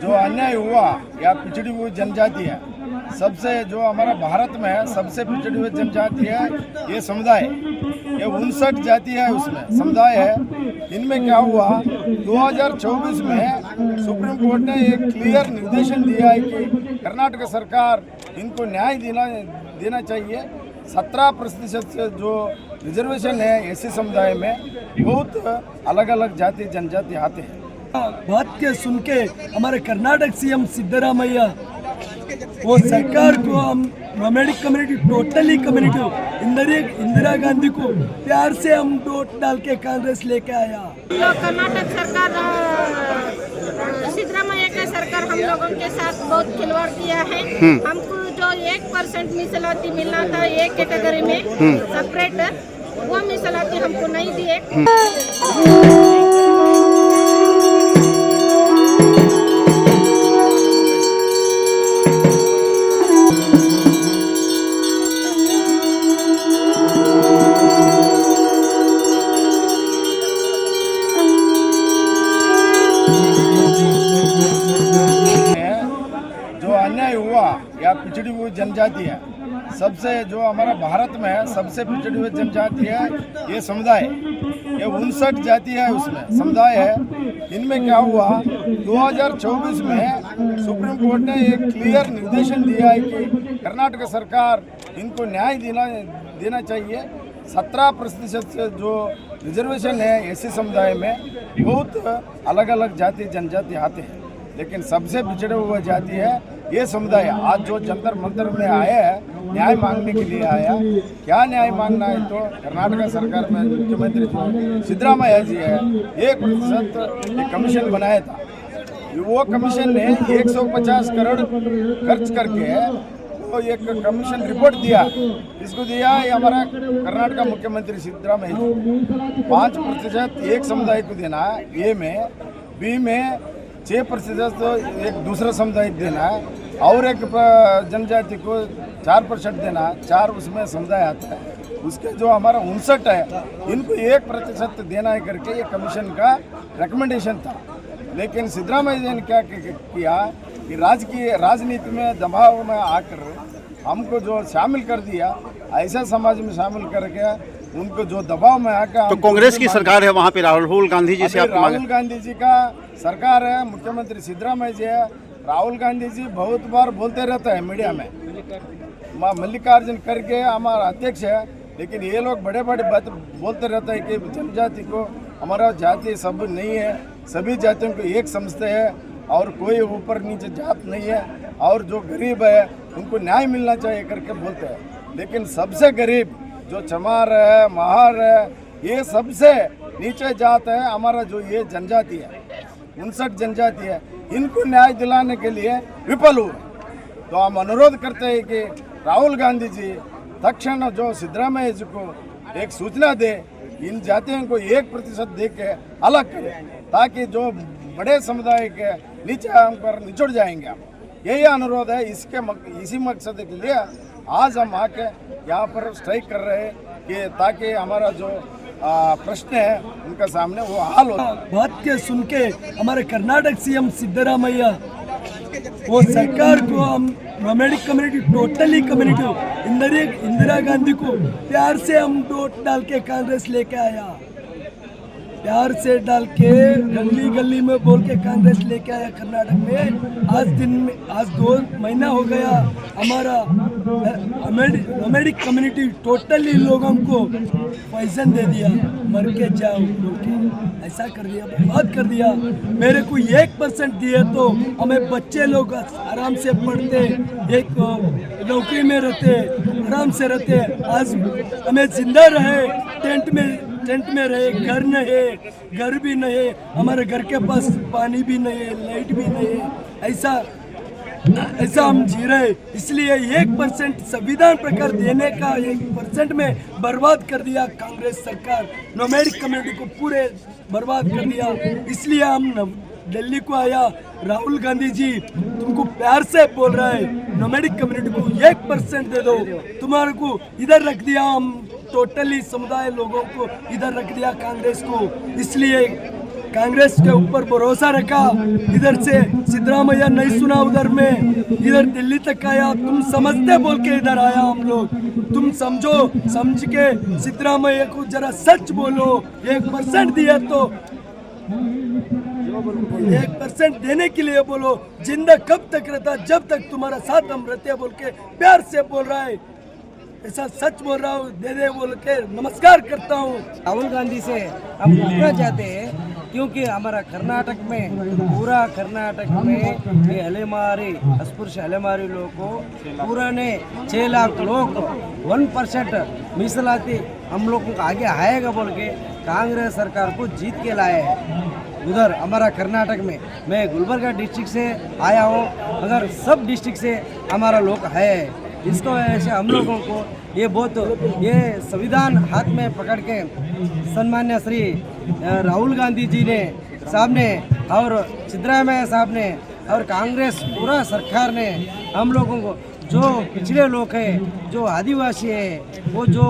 जो अन्याय हुआ या पिछड़ी हुई जनजाति है, सबसे जो हमारा भारत में है सबसे पिछड़ी हुई जनजाति है ये समुदाय। ये 59 जाति है, उसमें समुदाय है। इनमें क्या हुआ, 2024 में सुप्रीम कोर्ट ने एक क्लियर निर्देशन दिया है कि कर्नाटक सरकार इनको न्याय देना चाहिए। 17% से जो रिजर्वेशन है एससी समुदाय में, बहुत अलग अलग जाति जनजाति आते हैं। बात के सुन के हमारे कर्नाटक सीएम सिद्धरामैया वो सरकार को हम nomadic community totally community Indira Gandhi को प्यार से हम वोट डाल के कांग्रेस लेके आया। कर्नाटक सरकार सिद्धरामैया का सरकार हम लोगों के साथ बहुत खिलवाड़ किया है। हमको जो 1% मीಸಲಾತಿ मिलना था एक कैटेगरी में सेपरेट, वो मीಸಲಾತಿ हमको नहीं दिए। जो अन्याय हुआ या पिछड़ी हुई जनजाति है, सबसे जो हमारा भारत में है सबसे पिछड़ी हुई जनजाति है ये समुदाय। ये 59 जाति है, उसमें समुदाय है। इनमें क्या हुआ, 2024 में सुप्रीम कोर्ट ने एक क्लियर निर्देशन दिया है कि कर्नाटक सरकार इनको न्याय देना चाहिए। 17% से जो रिजर्वेशन है एससी समुदाय में, बहुत अलग अलग जाति जनजाति आते हैं, लेकिन सबसे पिछड़े हुए जाति है ये समुदाय। आज जो जंतर मंतर में आया है न्याय मांगने के लिए आया, क्या न्याय मांगना है, तो कर्नाटक सरकार में मुख्यमंत्री जो सिद्धरामैया जी है 1% कमीशन बनाया था। वो कमीशन ने 150 करोड़ खर्च करके तो एक कमीशन रिपोर्ट दिया। इसको दिया है हमारा कर्नाटक मुख्यमंत्री सिद्धरामैया जी। 5% एक समुदाय को देना है, ए में, बी में 6% तो एक दूसरा समुदाय देना है, और एक जनजाति को 4% देना है। 4 उसमें समुदाय आता है। उसके जो हमारा 59 है, इनको 1% देना है करके ये कमीशन का रिकमेंडेशन था। लेकिन सिद्धरामैया जी ने क्या किया कि राजनीति में दबाव में आकर हमको जो शामिल कर दिया, ऐसा समाज में शामिल करके उनको जो दबाव में आकर। तो कांग्रेस की सरकार है वहाँ पे, राहुल गांधी जी से आप राहुल गांधी जी का सरकार है, मुख्यमंत्री सिद्धरामैया जी है। राहुल गांधी जी बहुत बार बोलते रहता है मीडिया में, मल्लिकार्जुन करके हमारा अध्यक्ष है, लेकिन ये लोग बड़े बड़े बात बोलते रहते हैं कि जनजाति को हमारा जाति सब नहीं है, सभी जातियों को एक समझते हैं और कोई ऊपर नीचे जात नहीं है, और जो गरीब है उनको न्याय मिलना चाहिए करके बोलते हैं। लेकिन सबसे गरीब जो चमार है, महार है, ये सबसे नीचे जात है हमारा जो ये जनजाति है, 59 जनजाति है, इनको न्याय दिलाने के लिए विफल हुए। तो हम अनुरोध करते हैं कि राहुल गांधी जी तक्षण जो सिद्धरामैया जी को एक सूचना दे, इन जातियों को 1% दे के अलग करें, ताकि जो बड़े समुदाय के नीचे हम पर निचुड़ जाएंगे हम। यही अनुरोध है। इसी मकसद के लिए आज हम आके यहाँ पर स्ट्राइक कर रहे हैं कि ताकि हमारा जो प्रश्न है उनका सामने वो हल हो। बात के सुन के हमारे कर्नाटक सीएम सिद्धरामैया वो सरकार को हम nomadic community totally community Indira Gandhi को प्यार से हम वोट डाल के कांग्रेस लेके आया। प्यार से डाल के गली गली में बोल के कांग्रेस लेके आया कर्नाटक में। आज 2 महीना हो गया हमारा नोमैडिक कम्युनिटी टोटली लोगों को पॉइजन दे दिया, मर के जाओ बोल के ऐसा कर दिया, बर्बाद कर दिया। मेरे को 1% दिए तो हमें बच्चे लोग आराम से पढ़ते, एक नौकरी में रहते, आराम से रहते। आज हमें जिंदा रहे, टेंट में रहे, घर भी नहीं, हमारे घर के पास पानी भी नहीं है, लाइट भी नहीं है, ऐसा हम जी रहे। इसलिए 1% संविधान प्रकार देने का 1% में बर्बाद कर दिया कांग्रेस सरकार, नोमैडिक कम्युनिटी को पूरे बर्बाद कर दिया। इसलिए हम दिल्ली को आया। राहुल गांधी जी तुमको प्यार से बोल रहा है, नोमैडिक कम्युनिटी को 1% दे दो, तुम्हारे को इधर रख दिया, हम टोटली समुदाय लोगों को इधर रख दिया कांग्रेस को। इसलिए कांग्रेस के ऊपर भरोसा रखा, इधर से सिद्धरामैया नहीं सुना, उधर में इधर दिल्ली तक आया, तुम समझते बोल के इधर आया हम लोग। तुम समझो, समझ के सिद्धरामैया को जरा सच बोलो। 1% दिया तो 1% देने के लिए बोलो। जिंदा कब तक रहता, जब तक तुम्हारा साथ हम रहते बोल के प्यार से बोल रहा है, ऐसा सच बोल रहा हूँ, दे दे बोल के नमस्कार करता हूँ। राहुल गांधी से हम पूछना चाहते हैं, क्योंकि हमारा कर्नाटक में, पूरा कर्नाटक में ये हलेमारी, अस्पृश्य हलेमारी लोगों को पूरा ने 6 लाख लोग 1% मीಸಲಾತಿ हम लोगों को आगे आएगा बोल के कांग्रेस सरकार को जीत के लाए हैं। उधर हमारा कर्नाटक में, मैं गुलबर्गा डिस्ट्रिक्ट से आया हूँ, मगर सब डिस्ट्रिक्ट से हमारा लोग है। इसको वजह से हम लोगों को ये बहुत, ये संविधान हाथ में पकड़ के सम्मान्य श्री राहुल गांधी जी ने साहब ने और सिद्धरामैया साहब ने और कांग्रेस पूरा सरकार ने हम लोगों को, जो पिछड़े लोग हैं, जो आदिवासी है, वो जो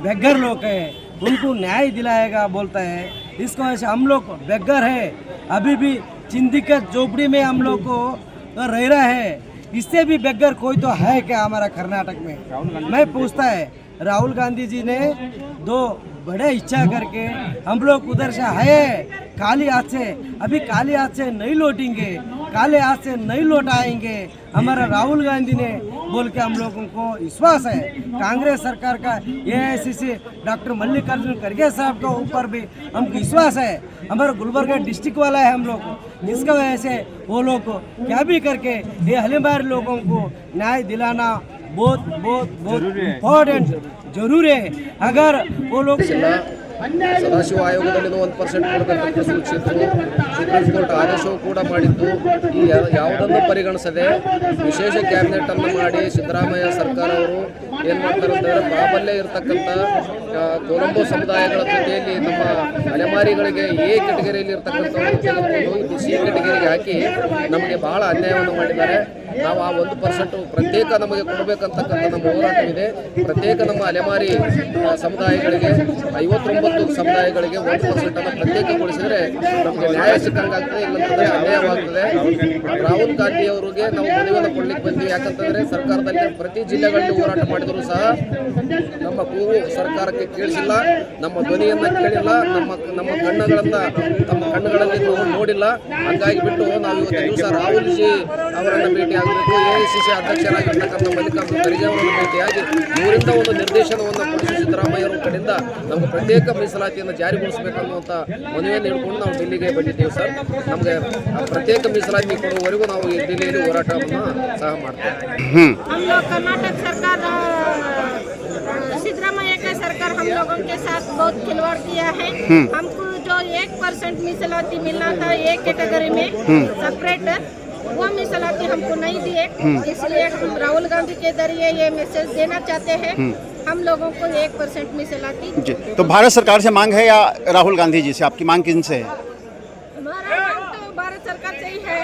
बेघर लोग हैं, उनको न्याय दिलाएगा बोलता है। इसको वजह से हम लोग बेघर है, अभी भी चिंदिकत झोपड़ी में हम लोग को रह रहा है। इससे भी बेघर कोई तो है क्या हमारा कर्नाटक में? मैं पूछता है, राहुल गांधी जी ने 2 बड़े इच्छा करके हम लोग उधर से है, काली हाथ से, अभी काली हाथ से नहीं लौटेंगे, काले हाथ से नहीं लौट आएंगे। हमारा राहुल गांधी ने बोल के हम लोगों को विश्वास है। कांग्रेस सरकार का एआईसीसी डॉक्टर मल्लिकार्जुन खड़गे साहब के ऊपर भी हमको विश्वास है। हमारा गुलबर्गा डिस्ट्रिक्ट वाला है हम लोग, जिसका वजह से वो लोग क्या भी करके ये हलेमारी लोगों को न्याय दिलाना बहुत बहुत बहुत इम्पोर्टेंट जरूरी है। अगर वो लोग ಸದಾಶಿವ ಆಯೋಗದಲ್ಲಿ 1% ಕೊಡಬೇಕಂತ ಸೂಚಿಸಿದ್ರು. ಸುಪ್ರೀಂ ಕೋರ್ಟ್ ಆದೇಶವೂ ಕೂಡ ಮಾಡಿದ್ದು. ಈ ಯಾವುದನ್ನು ಪರಿಗಣಿಸದೆ ವಿಶೇಷ ಕ್ಯಾಬಿನೆಟ್ ಅನ್ನು ಮಾಡಿ ಸಿದ್ದರಾಮಯ್ಯ ಸರ್ಕಾರ ಅವರು ಏನು ಮಾಡ್ತಾರೆ ಅಂತಂದರೆ, ಪ್ರಾಬಲ್ಯ ಇರತಕ್ಕಂಥ ಕೊಲಂಬೋ ಸಮುದಾಯಗಳ ಜೊತೆಯಲ್ಲಿ ನಮ್ಮ ಅಲೆಮಾರಿಗಳಿಗೆ ಎ ಕೆಟಗರಿಯಲ್ಲಿ ಇರ್ತಕ್ಕಂಥವ್ರು ತೆಗೆದುಕೊಂಡು ಇದು ಸಿ ಕೆಟಗರಿಗೆ ಹಾಕಿ ನಮಗೆ ಬಹಳ ಅನ್ಯಾಯವನ್ನು ಮಾಡಿದ್ದಾರೆ. ನಾವು ಆ 1% ಪ್ರತ್ಯೇಕ ನಮಗೆ ಕೊಡಬೇಕಂತಕ್ಕಂಥ ನಮ್ಮ ಹೋರಾಟವಿದೆ. ಪ್ರತ್ಯೇಕ ನಮ್ಮ ಅಲೆಮಾರಿ ಸಮುದಾಯಗಳಿಗೆ 59 ಸಮುದಾಯಗಳಿಗೆ 1% ಅನ್ನು ಪ್ರತ್ಯೇಕಗೊಳಿಸಿದರೆ ನಮಗೆ ನ್ಯಾಯ ಸಿಕ್ಕಂಗಾಗ್ತದೆ, ಇಲ್ಲಂತಂದರೆ ಅನ್ಯಾಯವಾಗ್ತದೆ. ರಾಹುಲ್ ಗಾಂಧಿ ಅವರಿಗೆ ನಾವು ಮನವಿಯನ್ನು ಕೊಡ್ಲಿಕ್ಕೆ ಬಂದ್ವಿ. ಯಾಕಂತಂದರೆ ಸರ್ಕಾರದಲ್ಲಿ ಪ್ರತಿ ಜಿಲ್ಲೆಗಳಲ್ಲಿ ಹೋರಾಟ ಮಾಡಿದರೂ ಸಹ ನಮ್ಮ ಕೂಗು ಸರ್ಕಾರಕ್ಕೆ ಕೇಳಿಸಿಲ್ಲ, ನಮ್ಮ ಧ್ವನಿಯನ್ನು ಕೇಳಿಲ್ಲ, ನಮ್ಮ ಕಣ್ಣುಗಳಲ್ಲಿ ನೋಡಿಲ್ಲ. ಹಂಗಾಗಿ ಬಿಟ್ಟು ನಾವು ಇವತ್ತು ದಿವಸ ರಾಹುಲ್ ಜಿ ಅವರನ್ನು ಭೇಟಿ ಆಗಬೇಕು, ಎಐಸಿಸಿ ಅಧ್ಯಕ್ಷರಾಗಿರ್ತಕ್ಕಂಥ ಮಲ್ಲಿಕಾರ್ಜುನ ಖರ್ಗೆ ಅವರನ್ನು ಭೇಟಿಯಾಗಿ ಇವರಿಂದ ಒಂದು ನಿರ್ದೇಶನವನ್ನು ಕೊಡಿಸಿ ಸಿದ್ದರಾಮಯ್ಯ ಅವರ ಕಡೆಯಿಂದ ನಮಗೆ ಪ್ರತ್ಯೇಕ ಮೀಸಲಾತಿಯನ್ನು ಜಾರಿಗೊಳಿಸಬೇಕನ್ನುವಂಥ ಮನವಿಯನ್ನು ಹಿಡ್ಕೊಂಡು ನಾವು ಡೆಲ್ಲಿಗೆ ಬಂದಿದ್ದೇವೆ ಸರ್. ನಮಗೆ ಪ್ರತ್ಯೇಕ ಮೀಸಲಾತಿ ಕೊಡುವವರೆಗೂ ನಾವು ಈ ಡೆಲ್ಲಿಯಲ್ಲಿ ಹೋರಾಟವನ್ನು ಸಹ ಮಾಡ್ತೇವೆ. हम लोग कर्नाटक सरकार, सिद्धरामैया का सरकार हम लोगों के साथ बहुत खिलवाड़ किया है। हमको जो 1% मीಸಲಾತಿ मिलना था एक कैटेगरी में सेपरेट, वो मीಸಲಾತಿ हमको नहीं दिए। इसलिए हम राहुल गांधी के जरिए ये मैसेज देना चाहते हैं, हम लोगों को 1% मीಸಲಾತಿ। तो भारत सरकार से मांग है या राहुल गांधी जी से? आपकी मांग किन से है? हमारा मांग तो भारत सरकार से ही है,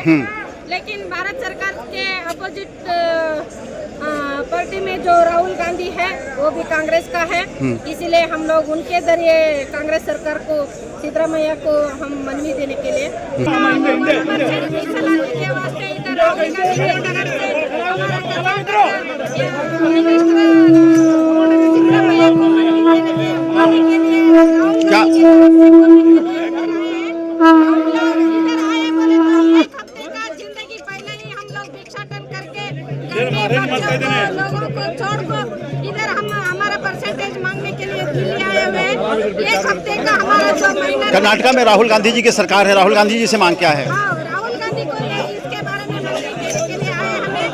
लेकिन भारत सरकार के अपोजिट पार्टी में जो राहुल गांधी है वो भी कांग्रेस का है। इसीलिए हम लोग उनके जरिए कांग्रेस सरकार को, सिद्धरामैया को हम मनवी देने के लिए के वास्ते इधर राहुल गांधी की तरफ से हमारा सिद्धरामैया को मनवी देने के लिए क्या लोगों को छोड़ को इधर हम हमारा परसेंटेज मांगने के लिए दिल्ली आए हुए हैं। 1 हफ्ते का हमारा जो महीना कर्नाटक में राहुल गांधी जी की सरकार है, राहुल गांधी जी से मांग क्या है? हाँ, राहुल गांधी को इसके बारे में मांगने के लिए आए हमें।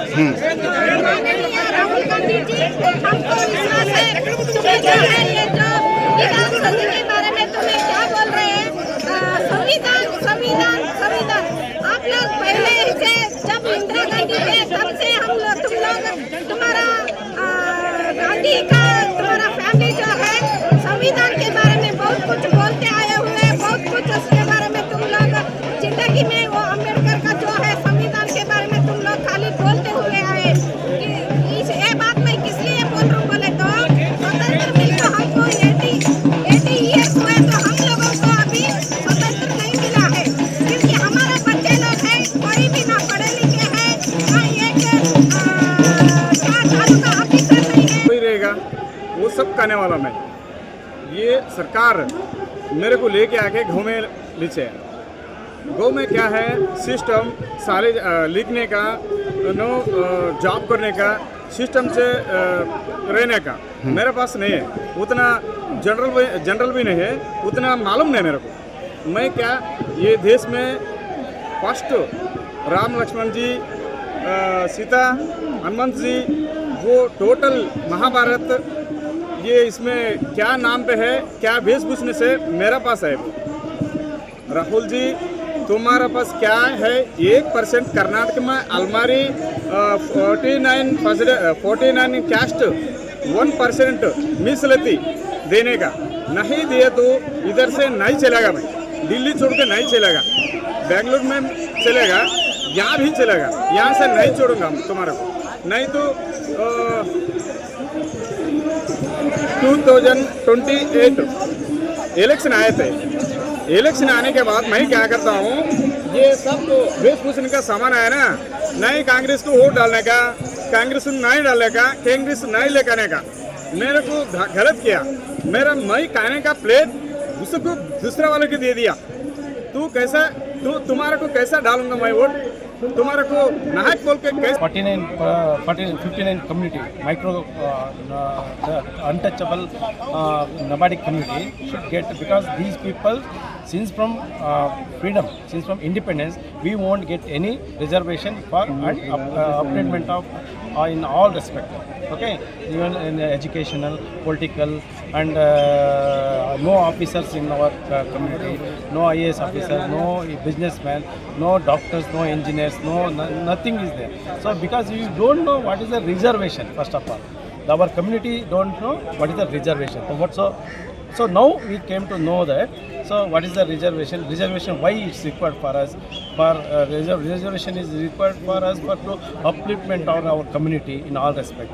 माननीय राहुल गांधी जी, हमको विश्वास है तुम्हें जो है ये जो विधान सभा के बारे में तुम्हें क्या बोल रहे हैं, संविधान संविधान संविधान। आप लोग पहले से जब इंदिरा गांधी थे तब से तुम लोग तुम्हारा गांधी का तुम्हारा फैमिली जो है संविधान के बारे में बहुत कुछ बोलते आए हुए, बहुत कुछ उसके बारे में तुम लोग जिंदगी में वो अम्बेडकर का जो है संविधान के बारे में तुम लोग खाली बोलते हुए आए। ये बात मैं किस लिए बोल रहा हूँ बोले तो स्वतंत्र मिल तो हमको 80 ईयर्स हुए, तो हम लोगों को अभी स्वतंत्र नहीं बताने वाला मैं। ये सरकार मेरे को लेके आके गाँव में लीचे। गाँव में क्या है सिस्टम सारे लिखने का, नो जॉब करने का, सिस्टम से रहने का मेरे पास नहीं है। उतना जनरल भी नहीं है, उतना मालूम नहीं मेरे को। मैं क्या ये देश में फर्स्ट राम लक्ष्मण जी, सीता, हनुमंत जी, वो टोटल महाभारत ये इसमें क्या नाम पे है, क्या वेशभूषा से मेरा पास है। राहुल जी तुम्हारा पास क्या है? 1% कर्नाटक में अलमारी 49 कास्ट 1% मीसलती देने का नहीं दिए तो इधर से नहीं चलेगा भाई। दिल्ली छोड़ के नहीं चलेगा, बेंगलुरु में चलेगा, यहाँ भी चलेगा। यहाँ से नहीं छोड़ूंगा तुम्हारे को। नहीं तो 2028 इलेक्शन आए थे। इलेक्शन आने के बाद मैं क्या करता हूँ, ये सब तो वेशभूषण का सामान आया ना, नहीं कांग्रेस को वोट डालने का, कांग्रेस को नहीं डालने का, कांग्रेस नहीं लेकर का। मेरे को गलत किया। मेरा मैं खाने का प्लेट उसको दूसरा वाले को दे दिया। तुम्हारे को कैसा डालूंगा मैं वोट? तुम्हारे को नाहक बोल के कैसे? 59 community, micro the untouchable nomadic community should get, because these people, since from freedom, since from independence, we won't get any reservation for upliftment of in all respect. Okay, even in educational, political, and no officers in our community, no IAS officer, no businessman, no doctors, no engineers, nothing is there. So because you don't know what is the reservation, first of all, our community don't know what is the reservation. So now we came to know that. So what is the reservation? Reservation, why it's required for us? For reservation is required for us for to upliftment of our community in all respect.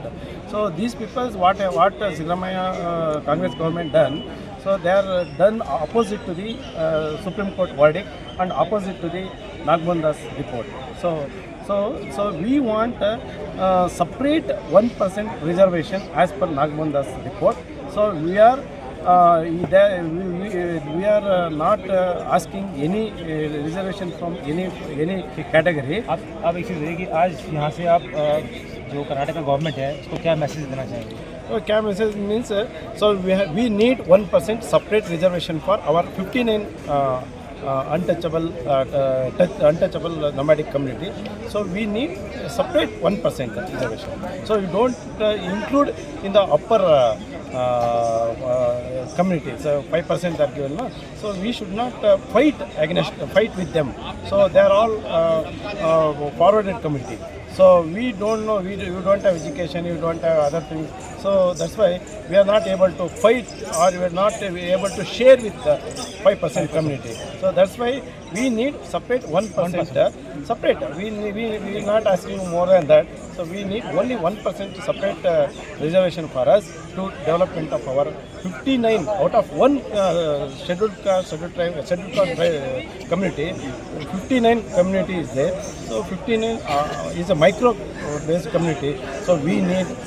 So these people, what Siddaramaiah Congress government done? So they are done opposite to the Supreme Court verdict and opposite to the Nagmohan Das report. So we want separate 1% reservation as per Nagmohan Das report. So we are not asking any reservation from any category. आप एक चीज़ कि आज यहाँ से आप जो कर्नाटक में government है उसको क्या मैसेज देना चाहेंगे? So क्या message means? So we need 1% separate reservation for our 59 untouchable nomadic community. So we need separate 1% reservation. So we don't include in the upper community. So 5% are given. No? So we should not fight with them. So they are all forwarded community. So we don't know, we don't have education, we don't have other things. So that's why we are not able to fight, or we are not able to share with the 5% community. So that's why we need separate 1%. Separate. We are not asking more than that. So we need only 1% separate reservation for us to development of our 59 out of one scheduled caste community. 59 community is there. So 59 is a micro based community. So we need